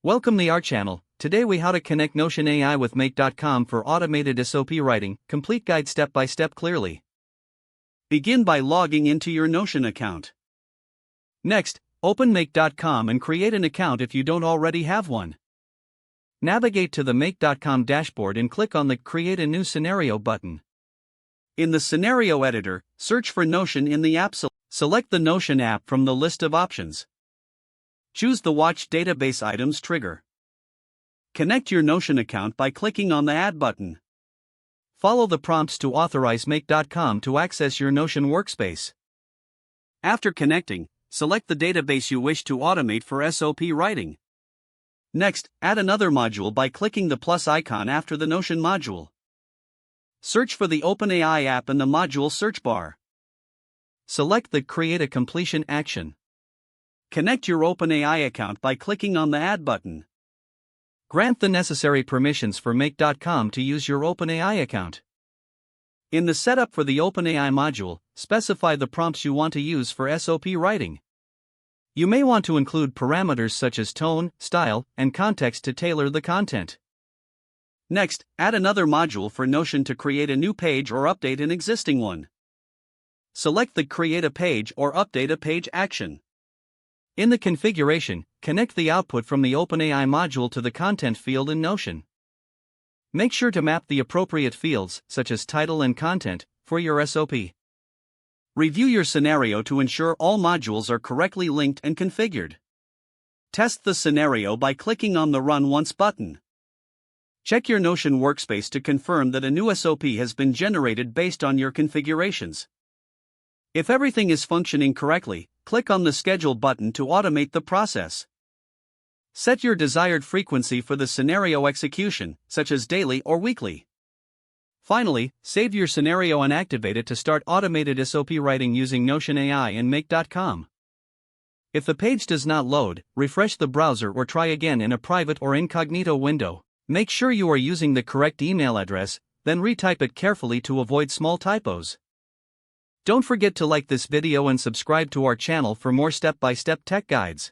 Welcome to our channel. Today we how to connect Notion AI with Make.com for automated SOP writing, complete guide step by step clearly. Begin by logging into your Notion account. Next, open Make.com and create an account if you don't already have one. Navigate to the Make.com dashboard and click on the Create a New Scenario button. In the Scenario Editor, search for Notion in the app. Select the Notion app from the list of options. Choose the Watch Database Items trigger. Connect your Notion account by clicking on the Add button. Follow the prompts to authorize Make.com to access your Notion workspace. After connecting, select the database you wish to automate for SOP writing. Next, add another module by clicking the plus icon after the Notion module. Search for the OpenAI app in the module search bar. Select the Create a Completion action. Connect your OpenAI account by clicking on the Add button. Grant the necessary permissions for Make.com to use your OpenAI account. In the setup for the OpenAI module, specify the prompts you want to use for SOP writing. You may want to include parameters such as tone, style, and context to tailor the content. Next, add another module for Notion to create a new page or update an existing one. Select the Create a Page or Update a Page action. In the configuration, connect the output from the OpenAI module to the content field in Notion. Make sure to map the appropriate fields, such as title and content, for your SOP. Review your scenario to ensure all modules are correctly linked and configured. Test the scenario by clicking on the Run Once button. Check your Notion workspace to confirm that a new SOP has been generated based on your configurations. If everything is functioning correctly, click on the Schedule button to automate the process. Set your desired frequency for the scenario execution, such as daily or weekly. Finally, save your scenario and activate it to start automated SOP writing using Notion AI and Make.com. If the page does not load, refresh the browser or try again in a private or incognito window. Make sure you are using the correct email address, then retype it carefully to avoid small typos. Don't forget to like this video and subscribe to our channel for more step-by-step tech guides.